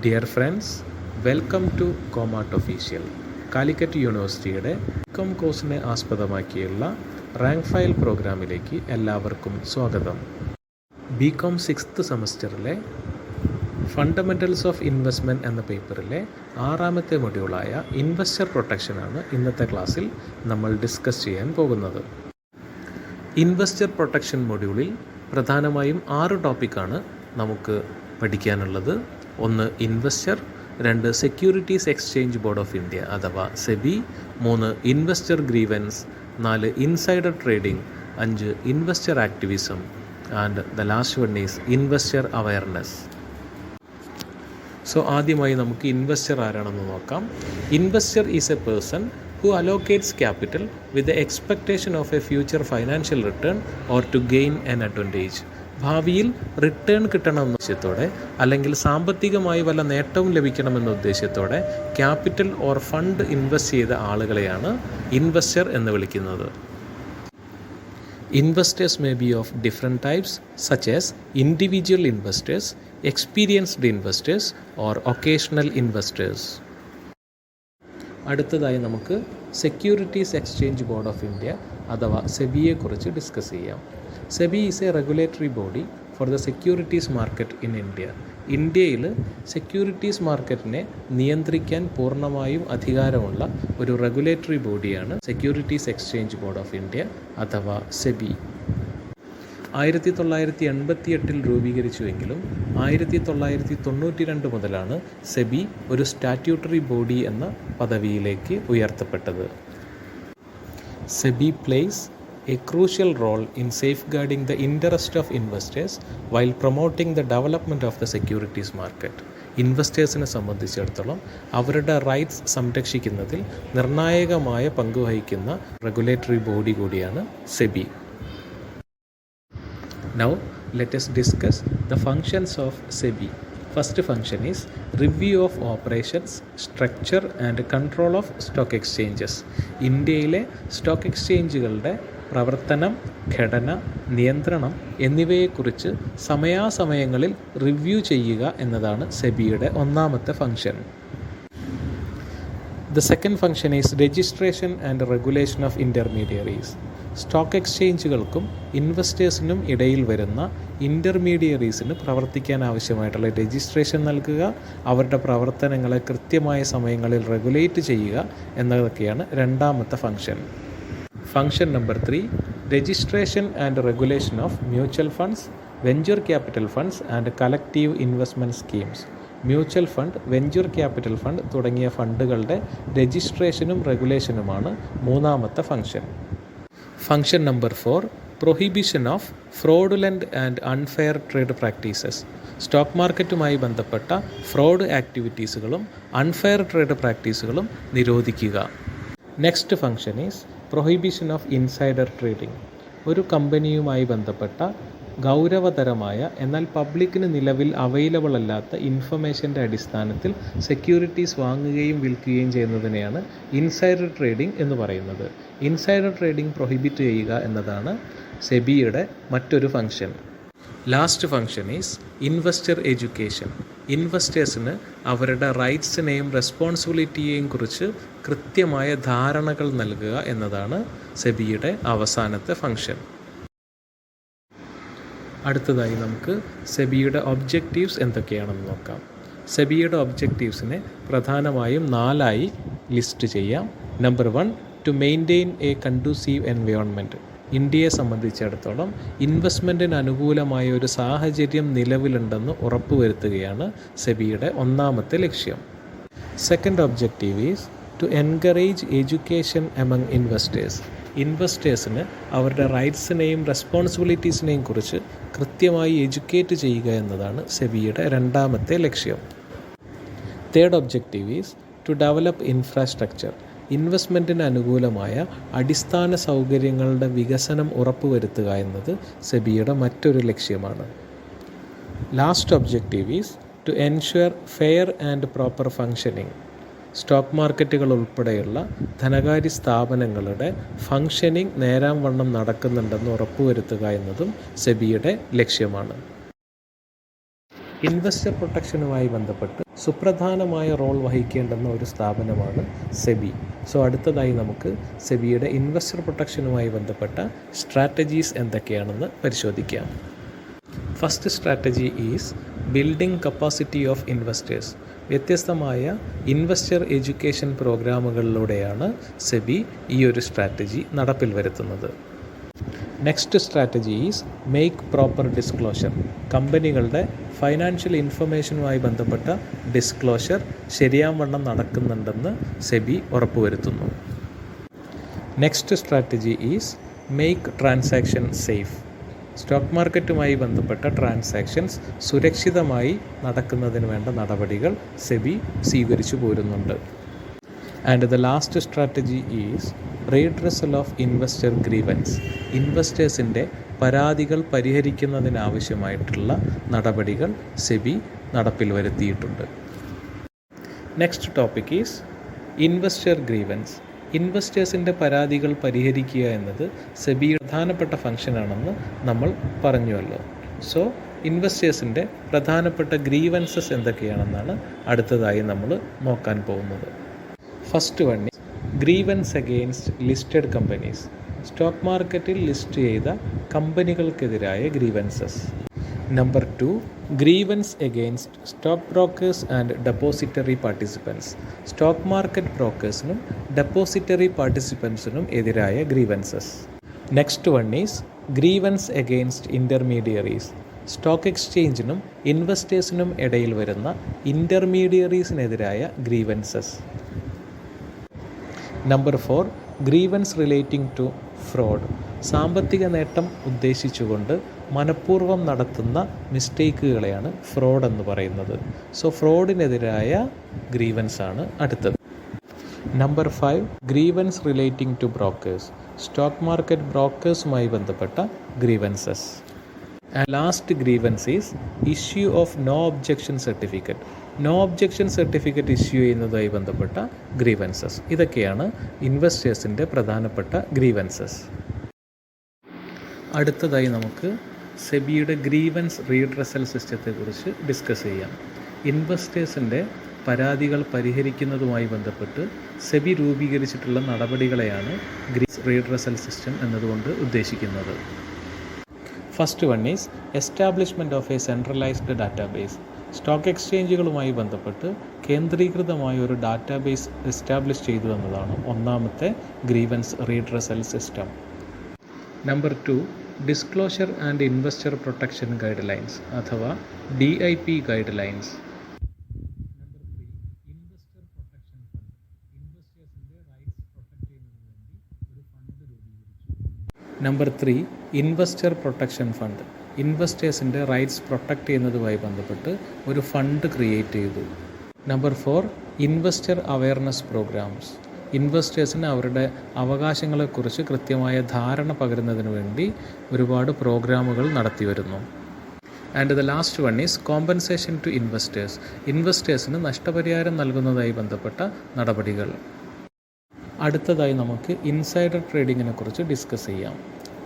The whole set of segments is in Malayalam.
ഡിയർ ഫ്രണ്ട്സ്, വെൽക്കം ടു കോമാർട്ട് ഒഫീഷ്യൽ. കാലിക്കറ്റ് യൂണിവേഴ്സിറ്റിയുടെ ബികോം കോഴ്സിനെ ആസ്പദമാക്കിയുള്ള റാങ്ക് ഫയൽ പ്രോഗ്രാമിലേക്ക് എല്ലാവർക്കും സ്വാഗതം. ബികോം 6th സെമസ്റ്ററിലെ ഫണ്ടമെൻ്റൽസ് ഓഫ് ഇൻവെസ്റ്റ്മെൻറ്റ് എന്ന പേപ്പറിലെ 6ാമത്തെ മൊഡ്യൂളായ ഇൻവെസ്റ്റർ പ്രൊട്ടക്ഷനാണ് ഇന്നത്തെ ക്ലാസ്സിൽ നമ്മൾ ഡിസ്കസ് ചെയ്യാൻ പോകുന്നത്. ഇൻവെസ്റ്റർ പ്രൊട്ടക്ഷൻ മൊഡ്യൂളിൽ പ്രധാനമായും 6 ടോപ്പിക്കാണ് നമുക്ക് പഠിക്കാനുള്ളത്. 1 investor, 2 securities exchange board of India അഥവാ SEBI, 3 investor grievance, 4 insider trading, 5 investor activism and the last one is investor awareness. So ആദ്യമായി നമുക്ക് ഇൻവെസ്റ്റർ ആരാണെന്ന് നോക്കാം. Investor is a person who allocates capital with the expectation of a future financial return or to gain an advantage. ഭാവിയിൽ റിട്ടേൺ കിട്ടണമെന്ന ഉദ്ദേശത്തോടെ അല്ലെങ്കിൽ സാമ്പത്തികമായി വല്ല നേട്ടവും ലഭിക്കണമെന്ന ഉദ്ദേശത്തോടെ ക്യാപിറ്റൽ ഓർ ഫണ്ട് ഇൻവെസ്റ്റ് ചെയ്ത ആളുകളെയാണ് ഇൻവെസ്റ്റർ എന്ന് വിളിക്കുന്നത്. Investors may be of different types such as individual investors, experienced investors or occasional investors. അടുത്തതായി നമുക്ക് securities exchange board of India അഥവാ സെബിയെക്കുറിച്ച് ഡിസ്കസ് ചെയ്യാം. SEBI is a regulatory body for the securities market in India. ഇന്ത്യയിൽ സെക്യൂരിറ്റീസ് മാർക്കറ്റിനെ നിയന്ത്രിക്കാൻ പൂർണ്ണമായും അധികാരമുള്ള ഒരു റെഗുലേറ്ററി ബോഡിയാണ് securities exchange board of India അഥവാ സെബി. 1988 രൂപീകരിച്ചുവെങ്കിലും 1992 മുതലാണ് സെബി ഒരു സ്റ്റാറ്റ്യൂട്ടറി ബോഡി എന്ന പദവിയിലേക്ക് ഉയർത്തപ്പെട്ടത്. SEBI plays a crucial role in safeguarding the interest of investors while promoting the development of the securities market. ഇൻവെസ്റ്റേഴ്സിനെ സംബന്ധിച്ചിടത്തോളം അവരുടെ റൈറ്റ്സ് സംരക്ഷിക്കുന്നതിൽ നിർണായകമായ പങ്കുവഹിക്കുന്ന റെഗുലേറ്ററി ബോഡി കൂടിയാണ് SEBI. Now let us discuss the functions of SEBI. First function is review of operations, structure and control of stock exchanges. ഇന്ത്യയിലെ സ്റ്റോക്ക് എക്സ്ചേഞ്ചുകളുടെ പ്രവർത്തനം, ഘടന, നിയന്ത്രണം എന്നിവയെക്കുറിച്ച് സമയാസമയങ്ങളിൽ റിവ്യൂ ചെയ്യുക എന്നതാണ് സെബിയുടെ 1ാമത്തെ function. The second function is registration and regulation of intermediaries. സ്റ്റോക്ക് എക്സ്ചേഞ്ചുകൾക്കും ഇൻവെസ്റ്റേഴ്സിനും ഇടയിൽ വരുന്ന ഇൻ്റർമീഡിയറീസിന് പ്രവർത്തിക്കാൻ ആവശ്യമായിട്ടുള്ള രജിസ്ട്രേഷൻ നൽകുക, അവരുടെ പ്രവർത്തനങ്ങളെ കൃത്യമായ സമയങ്ങളിൽ റെഗുലേറ്റ് ചെയ്യുക എന്നതൊക്കെയാണ് 2ാമത്തെ function. Function number 3 registration and regulation of mutual funds, venture capital funds and collective investment schemes. Mutual fund, venture capital fund തുടങ്ങിയ ഫണ്ടുകളുടെ രജിസ്ട്രേഷനും റെഗുലേഷനുമാണ് 3ാമത്തെ function. Function number 4 prohibition of fraudulent and unfair trade practices. Stock മാർക്കറ്റുമായി ബന്ധപ്പെട്ട ഫ്രോഡ് ആക്ടിവിറ്റീസുകളും അൺഫെയർ ട്രേഡ് പ്രാക്ടീസുകളും നിരോധിക്കുക. Next function is prohibition of insider trading. ഒരു കമ്പനിയുമായി ബന്ധപ്പെട്ട ഗൗരവതരമായ എന്നാൽ പബ്ലിക്കിന് നിലവിൽ അവൈലബിൾ അല്ലാത്ത ഇൻഫർമേഷൻ്റെ അടിസ്ഥാനത്തിൽ സെക്യൂരിറ്റീസ് വാങ്ങുകയും വിൽക്കുകയും ചെയ്യുന്നതിനെയാണ് ഇൻസൈഡർ ട്രേഡിംഗ് എന്ന് പറയുന്നത്. ഇൻസൈഡർ ട്രേഡിംഗ് പ്രൊഹിബിറ്റ് ചെയ്യുക എന്നതാണ് സെബിയുടെ മറ്റൊരു function. Last function is investor education. ഇൻവെസ്റ്റേഴ്സിന് അവരുടെ റൈറ്റ്സിനെയും റെസ്പോൺസിബിലിറ്റിയെയും കുറിച്ച് കൃത്യമായ ധാരണകൾ നൽകുക എന്നതാണ് സെബിയുടെ അവസാനത്തെ ഫംഗ്ഷൻ. അടുത്തതായി നമുക്ക് സെബിയുടെ ഒബ്ജക്റ്റീവ്സ് എന്തൊക്കെയാണെന്ന് നോക്കാം. സെബിയുടെ ഒബ്ജക്റ്റീവ്സിനെ പ്രധാനമായും 4ആയി ലിസ്റ്റ് ചെയ്യാം. Number 1 to maintain a conducive environment. ഇന്ത്യയെ സംബന്ധിച്ചിടത്തോളം ഇൻവെസ്റ്റ്മെൻറ്റിന് അനുകൂലമായ ഒരു സാഹചര്യം നിലവിലുണ്ടെന്ന് ഉറപ്പുവരുത്തുകയാണ് സെബിയുടെ 1ാമത്തെ ലക്ഷ്യം. Second objective is to encourage education among investors. ഇൻവെസ്റ്റേഴ്സിന് അവരുടെ റൈറ്റ്സിനെയും റെസ്പോൺസിബിലിറ്റീസിനെയും കുറിച്ച് കൃത്യമായി എഡ്യൂക്കേറ്റ് ചെയ്യുക എന്നതാണ് സെബിയുടെ 2ാമത്തെ ലക്ഷ്യം. Third objective is to develop infrastructure. ഇൻവെസ്റ്റ്മെൻറ്റിന് അനുകൂലമായ അടിസ്ഥാന സൗകര്യങ്ങളുടെ വികസനം ഉറപ്പുവരുത്തുക എന്നത് സെബിയുടെ മറ്റൊരു ലക്ഷ്യമാണ്. Last objective is to ensure fair and proper functioning. Stock മാർക്കറ്റുകൾ ഉൾപ്പെടെയുള്ള ധനകാര്യ സ്ഥാപനങ്ങളുടെ ഫങ്ഷനിങ് നേരാംവണ്ണം നടക്കുന്നുണ്ടെന്ന് ഉറപ്പുവരുത്തുക എന്നതും സെബിയുടെ ലക്ഷ്യമാണ്. ഇൻവെസ്റ്റർ പ്രൊട്ടക്ഷനുമായി ബന്ധപ്പെട്ട് സുപ്രധാനമായ റോൾ വഹിക്കേണ്ടുന്ന ഒരു സ്ഥാപനമാണ് സെബി. സോ അടുത്തതായി നമുക്ക് സെബിയുടെ ഇൻവെസ്റ്റർ പ്രൊട്ടക്ഷനുമായി ബന്ധപ്പെട്ട സ്ട്രാറ്റജീസ് എന്തൊക്കെയാണെന്ന് പരിശോധിക്കാം. First strategy is building capacity of investors. വ്യത്യസ്തമായ ഇൻവെസ്റ്റർ എഡ്യൂക്കേഷൻ പ്രോഗ്രാമുകളിലൂടെയാണ് സെബി ഈ ഒരു സ്ട്രാറ്റജി നടപ്പിൽ വരുത്തുന്നത്. Next strategy is make proper disclosure. കമ്പനികളുടെ ഫൈനാൻഷ്യൽ ഇൻഫർമേഷനുമായി ബന്ധപ്പെട്ട ഡിസ്ക്ലോഷർ ശരിയാവണ്ണം നടക്കുന്നുണ്ടെന്ന് സെബി ഉറപ്പുവരുത്തുന്നു. Next strategy is make transaction safe. Stock മാർക്കറ്റുമായി ബന്ധപ്പെട്ട ട്രാൻസാക്ഷൻസ് സുരക്ഷിതമായി നടക്കുന്നതിന് വേണ്ട നടപടികൾ സെബി സ്വീകരിച്ചു പോരുന്നുണ്ട്. And the last strategy is redressal of investor grievance. ഇൻവെസ്റ്റേഴ്സിൻ്റെ പരാതികൾ പരിഹരിക്കുന്നതിനാവശ്യമായിട്ടുള്ള നടപടികൾ സെബി നടപ്പിൽ വരുത്തിയിട്ടുണ്ട്. Next topic is investor grievance. ഇൻവെസ്റ്റേഴ്സിൻ്റെ പരാതികൾ പരിഹരിക്കുക എന്നത് സെബിയുടെ പ്രധാനപ്പെട്ട ഫംഗ്ഷനാണെന്ന് നമ്മൾ പറഞ്ഞുവല്ലോ. സോ ഇൻവെസ്റ്റേഴ്സിൻ്റെ പ്രധാനപ്പെട്ട ഗ്രീവൻസസ് എന്തൊക്കെയാണെന്നാണ് അടുത്തതായി നമ്മൾ നോക്കാൻ പോകുന്നത്. First one grievance against listed companies. Stock മാർക്കറ്റിൽ ലിസ്റ്റ് ചെയ്ത കമ്പനികൾക്കെതിരായ grievances. Number 2 grievance against stock brokers and depository participants. Stock market ബ്രോക്കേഴ്സിനും ഡെപ്പോസിറ്ററി പാർട്ടിസിപ്പൻസിനും എതിരായ grievances. Next one is grievance against intermediaries. Stock എക്സ്ചേഞ്ചിനും ഇൻവെസ്റ്റേഴ്സിനും ഇടയിൽ വരുന്ന ഇൻ്റർമീഡിയറീസിനെതിരായ grievances. Number 4 grievance relating to fraud. സാമ്പത്തിക നേട്ടം ഉദ്ദേശിച്ചുകൊണ്ട് മനഃപൂർവ്വം നടത്തുന്ന മിസ്റ്റേക്കുകളെയാണ് ഫ്രോഡ് എന്ന് പറയുന്നത്. സോ ഫ്രോഡിനെതിരായ ഗ്രീവൻസ് ആണ് അടുത്തത്. Number 5 grievance relating to brokers. Stock market ബ്രോക്കേഴ്സുമായി ബന്ധപ്പെട്ട grievances. And last grievance is issue of no objection certificate. No objection certificate issue ചെയ്യുന്നതുമായി ബന്ധപ്പെട്ട ഗ്രീവൻസസ്. ഇതൊക്കെയാണ് ഇൻവെസ്റ്റേഴ്സിൻ്റെ പ്രധാനപ്പെട്ട ഗ്രീവൻസസ്. അടുത്തതായി നമുക്ക് സെബിയുടെ ഗ്രീവൻസ് റീഡ്രസൽ സിസ്റ്റത്തെക്കുറിച്ച് ഡിസ്കസ് ചെയ്യാം. ഇൻവെസ്റ്റേഴ്സിൻ്റെ പരാതികൾ പരിഹരിക്കുന്നതുമായി ബന്ധപ്പെട്ട് സെബി രൂപീകരിച്ചിട്ടുള്ള നടപടികളെയാണ് ഗ്രീവൻസ് റീഡ്രസൽ സിസ്റ്റം എന്നതുകൊണ്ട് ഉദ്ദേശിക്കുന്നത്. First one is establishment of a centralised database. Stock എക്സ്ചേഞ്ചുകളുമായി ബന്ധപ്പെട്ട് കേന്ദ്രീകൃതമായ ഒരു ഡാറ്റാബേസ് എസ്റ്റാബ്ലിഷ് ചെയ്തു എന്നതാണ് ഒന്നാമത്തെ grievance redressal system. Number 2 disclosure and investor protection guidelines അഥവാ DIP guidelines. Number 3 investor protection fund. ഇൻവെസ്റ്റേഴ്സിൻ്റെ റൈറ്റ്സ് പ്രൊട്ടക്ട് ചെയ്യുന്നതിന് വേണ്ടി ഒരു ഫണ്ട് രൂപീകരിച്ചു. Number 3 investor protection fund. ഇൻവെസ്റ്റേഴ്സിൻ്റെ റൈറ്റ്സ് പ്രൊട്ടക്ട് ചെയ്യുന്നതുമായി ബന്ധപ്പെട്ട് ഒരു ഫണ്ട് ക്രിയേറ്റ് ചെയ്തു. Number 4 investor awareness programmes. ഇൻവെസ്റ്റേഴ്സിന് അവരുടെ അവകാശങ്ങളെക്കുറിച്ച് കൃത്യമായ ധാരണ പകരുന്നതിന് വേണ്ടി ഒരുപാട് പ്രോഗ്രാമുകൾ നടത്തി വരുന്നു. And the last one is compensation to investors. ഇൻവെസ്റ്റേഴ്സിന് നഷ്ടപരിഹാരം നൽകുന്നതായി ബന്ധപ്പെട്ട നടപടികൾ. അടുത്തതായി നമുക്ക് ഇൻസൈഡർ ട്രേഡിങ്ങിനെ കുറിച്ച് ഡിസ്കസ് ചെയ്യാം.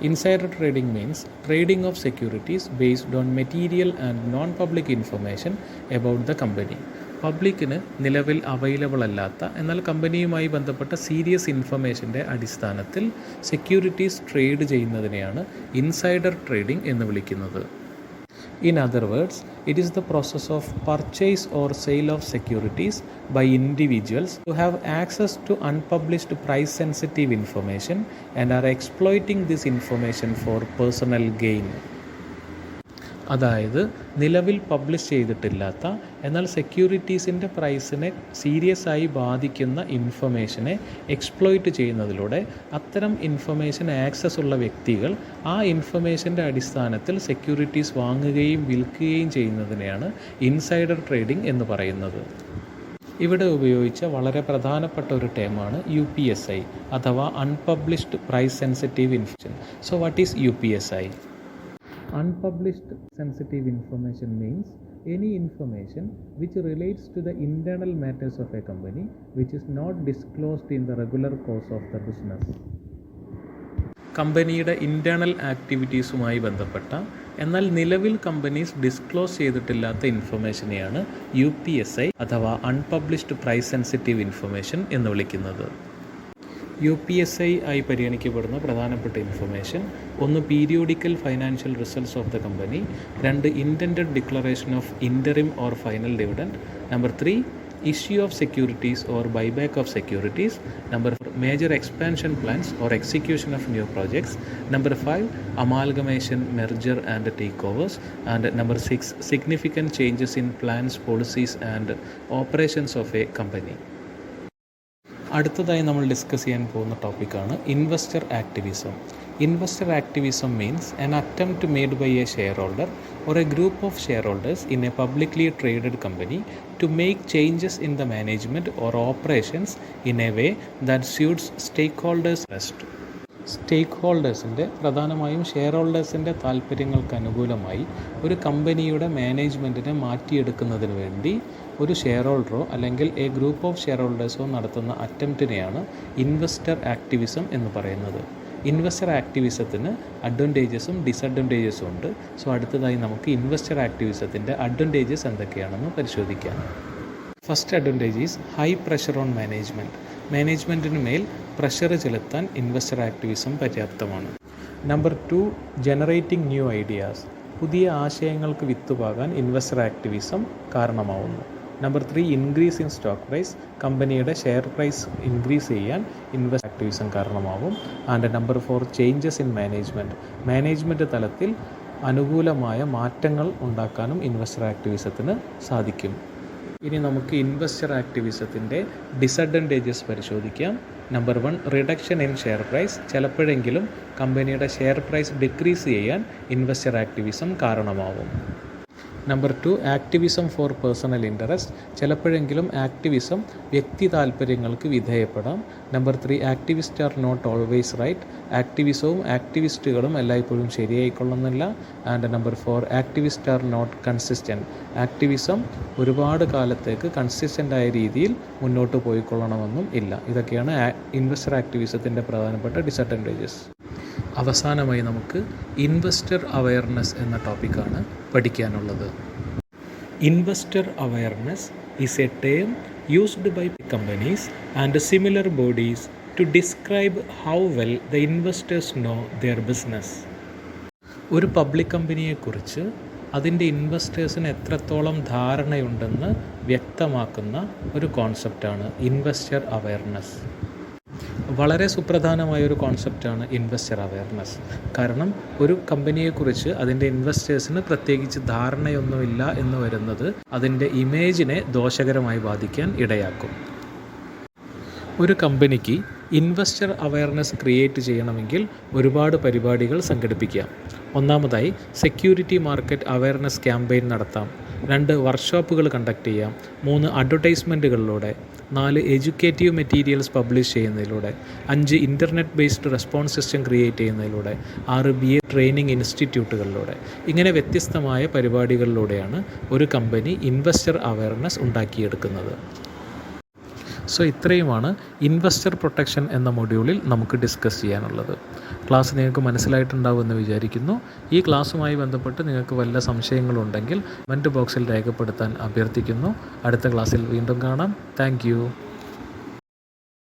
Insider trading means trading of securities based on material and non public information about the company. പബ്ലിക്കിന് നിലവിൽ അവൈലബിൾ അല്ലാത്ത എന്നാൽ കമ്പനിയുമായി ബന്ധപ്പെട്ട സീരിയസ് ഇൻഫർമേഷൻ്റെ അടിസ്ഥാനത്തിൽ സെക്യൂരിറ്റീസ് ട്രേഡ് ചെയ്യുന്നതിനെയാണ് ഇൻസൈഡർ ട്രേഡിംഗ് എന്ന് വിളിക്കുന്നത്. In other words, it is the process of purchase or sale of securities by individuals who have access to unpublished price sensitive information and are exploiting this information for personal gain. അതായത് നിലവിൽ പബ്ലിഷ് ചെയ്തിട്ടില്ലാത്ത എന്നാൽ സെക്യൂരിറ്റീസിൻ്റെ പ്രൈസിനെ സീരിയസ് ആയി ബാധിക്കുന്ന ഇൻഫർമേഷനെ എക്സ്പ്ലോയിറ്റ് ചെയ്യുന്നതിലൂടെ അത്തരം ഇൻഫർമേഷൻ ആക്സസ് ഉള്ള വ്യക്തികൾ ആ ഇൻഫർമേഷൻ്റെ അടിസ്ഥാനത്തിൽ സെക്യൂരിറ്റീസ് വാങ്ങുകയും വിൽക്കുകയും ചെയ്യുന്നതിനെയാണ് ഇൻസൈഡർ ട്രേഡിംഗ് എന്ന് പറയുന്നത്. ഇവിടെ ഉപയോഗിച്ച വളരെ പ്രധാനപ്പെട്ട ഒരു ടേമാണ് UPSI അഥവാ unpublished price sensitive information. So what is UPSI? Unpublished sensitive information means any information which relates to the internal matters of a company which is not disclosed in the regular course of the business. കമ്പനിയുടെ ഇൻറ്റേർണൽ ആക്ടിവിറ്റീസുമായി ബന്ധപ്പെട്ട എന്നാൽ നിലവിൽ കമ്പനീസ് ഡിസ്ക്ലോസ് ചെയ്തിട്ടില്ലാത്ത ഇൻഫർമേഷനെയാണ് UPSI അഥവാ അൺപബ്ലിഷ്ഡ് പ്രൈസ് സെൻസിറ്റീവ് ഇൻഫർമേഷൻ എന്ന് വിളിക്കുന്നത്. UPSI ആയി പരിഗണിക്കപ്പെടുന്ന പ്രധാനപ്പെട്ട information: 1. Periodical financial results of the company. 2. Intended declaration of interim or final dividend. Number 3. Issue of securities or buyback of securities. Number 4. Major expansion plans or execution of new projects. Number 5. Amalgamation, merger and takeovers. And number 6. Significant changes in plans, policies and operations of a company. അടുത്തതായി നമ്മൾ ഡിസ്കസ് ചെയ്യാൻ പോകുന്ന ടോപ്പിക്കാണ് investor activism. Investor activism means an attempt made by a shareholder or a group of shareholders in a publicly traded company to make changes in the management or operations in a way that suits stakeholders' best. സ്റ്റേക്ക് പ്രധാനമായും ഷെയർ ഹോൾഡേഴ്സിൻ്റെ താല്പര്യങ്ങൾക്ക് അനുകൂലമായി ഒരു കമ്പനിയുടെ മാനേജ്മെൻറ്റിനെ മാറ്റിയെടുക്കുന്നതിന് വേണ്ടി ഒരു ഷെയർ ഹോൾഡറോ അല്ലെങ്കിൽ എ ഗ്രൂപ്പ് ഓഫ് ഷെയർ ഹോൾഡേഴ്സോ നടത്തുന്ന അറ്റംപ്റ്റിനെയാണ് ഇൻവെസ്റ്റർ ആക്ടിവിസം എന്ന് പറയുന്നത്. ഇൻവെസ്റ്റർ ആക്ടിവിസത്തിന് അഡ്വാൻറ്റേജസും ഡിസഡ്വാൻറ്റേജസും ഉണ്ട്. സോ അടുത്തതായി നമുക്ക് ഇൻവെസ്റ്റർ ആക്ടിവിസത്തിൻ്റെ അഡ്വാൻറ്റേജസ് എന്തൊക്കെയാണെന്ന് പരിശോധിക്കാം. First advantage is high pressure on management. മാനേജ്മെൻറ്റിന് മേൽ പ്രഷർ ചെലുത്താൻ ഇൻവെസ്റ്റർ ആക്ടിവിസം പര്യാപ്തമാണ്. Number 2, generating new ideas. പുതിയ ആശയങ്ങൾക്ക് വിത്തുപാകാൻ ഇൻവെസ്റ്റർ ആക്ടിവിസം കാരണമാവുന്നു. Number 3, increase in stock price. കമ്പനിയുടെ ഷെയർ പ്രൈസ് ഇൻക്രീസ് ചെയ്യാൻ ഇൻവെസ്റ്റർ ആക്ടിവിസം കാരണമാവും. And number 4, changes in management തലത്തിൽ അനുകൂലമായ മാറ്റങ്ങൾ ഉണ്ടാക്കാനും ഇൻവെസ്റ്റർ ആക്ടിവിസത്തിന് സാധിക്കും. ഇനി നമുക്ക് ഇൻവെസ്റ്റർ ആക്ടിവിസത്തിൻ്റെ ഡിസഡ്വാൻറ്റേജസ് പരിശോധിക്കാം. Number 1, reduction in share price. ചിലപ്പോഴെങ്കിലും കമ്പനിയുടെ ഷെയർ പ്രൈസ് ഡിക്രീസ് ചെയ്യാൻ ഇൻവെസ്റ്റർ ആക്ടിവിസം കാരണമാവും. Number 2, activism for personal interest. ചിലപ്പോഴെങ്കിലും ആക്ടിവിസം വ്യക്തി താല്പര്യങ്ങൾക്ക് വിധേയപ്പെടാം. Number 3, activist are not always right. ആക്ടിവിസവും ആക്ടിവിസ്റ്റുകളും എല്ലായ്പ്പോഴും ശരിയായിക്കൊള്ളുന്നില്ല. And number 4, activist are not consistent. Activism ഒരുപാട് കാലത്തേക്ക് കൺസിസ്റ്റൻ്റായ രീതിയിൽ മുന്നോട്ട് പോയിക്കൊള്ളണമെന്നും ഇല്ല. ഇതൊക്കെയാണ് ഇൻവെസ്റ്റർ ആക്ടിവിസത്തിൻ്റെ പ്രധാനപ്പെട്ട ഡിസഡ്വാൻറ്റേജസ്. അവസാനമായി നമുക്ക് ഇൻവെസ്റ്റർ അവയർനെസ് എന്ന ടോപ്പിക്കാണ് പഠിക്കാനുള്ളത്. Investor awareness is a term used by companies and similar bodies to describe how well the investors know their business. ഒരു പബ്ലിക് കമ്പനിയെക്കുറിച്ച് അതിൻ്റെ ഇൻവെസ്റ്റേഴ്സിന് എത്രത്തോളം ധാരണയുണ്ടെന്ന് വ്യക്തമാക്കുന്ന ഒരു കോൺസെപ്റ്റാണ് ഇൻവെസ്റ്റർ അവയർനെസ്. വളരെ സുപ്രധാനമായൊരു കോൺസെപ്റ്റാണ് ഇൻവെസ്റ്റർ അവയർനെസ്. കാരണം ഒരു കമ്പനിയെക്കുറിച്ച് അതിൻ്റെ ഇൻവെസ്റ്റേഴ്സിന് പ്രത്യേകിച്ച് ധാരണയൊന്നുമില്ല എന്ന് വരുന്നത് അതിൻ്റെ ഇമേജിനെ ദോഷകരമായി ബാധിക്കാൻ ഇടയാക്കും. ഒരു കമ്പനിക്ക് ഇൻവെസ്റ്റർ അവയർനെസ് ക്രിയേറ്റ് ചെയ്യണമെങ്കിൽ ഒരുപാട് പരിപാടികൾ സംഘടിപ്പിക്കാം. ഒന്നാമതായി സെക്യൂരിറ്റി മാർക്കറ്റ് അവയർനെസ് ക്യാമ്പയിൻ നടത്താം. 2, വർക്ക്ഷോപ്പുകൾ കണ്ടക്ട് ചെയ്യാം. 3, അഡ്വർടൈസ്മെൻറ്റുകളിലൂടെ. 4, എഡ്യൂക്കേറ്റീവ് മെറ്റീരിയൽസ് പബ്ലിഷ് ചെയ്യുന്നതിലൂടെ. 5, internet based response system create ചെയ്യുന്നതിലൂടെ. 6, BA ട്രെയിനിങ് ഇൻസ്റ്റിറ്റ്യൂട്ടുകളിലൂടെ. ഇങ്ങനെ വ്യത്യസ്തമായ പരിപാടികളിലൂടെയാണ് ഒരു കമ്പനി ഇൻവെസ്റ്റർ അവയർനെസ് ഉണ്ടാക്കിയെടുക്കുന്നത്. സോ ഇത്രയുമാണ് ഇൻവെസ്റ്റർ പ്രൊട്ടക്ഷൻ എന്ന മൊഡ്യൂളിൽ നമുക്ക് ഡിസ്കസ് ചെയ്യാനുള്ളത്. ക്ലാസ് നിങ്ങൾക്ക് മനസ്സിലായിട്ടുണ്ടാവുമെന്ന് വിചാരിക്കുന്നു. ഈ ക്ലാസ്സുമായി ബന്ധപ്പെട്ട് നിങ്ങൾക്ക് വല്ല സംശയങ്ങളുണ്ടെങ്കിൽ കമൻറ്റ് ബോക്സിൽ രേഖപ്പെടുത്താൻ അഭ്യർത്ഥിക്കുന്നു. അടുത്ത ക്ലാസ്സിൽ വീണ്ടും കാണാം. താങ്ക്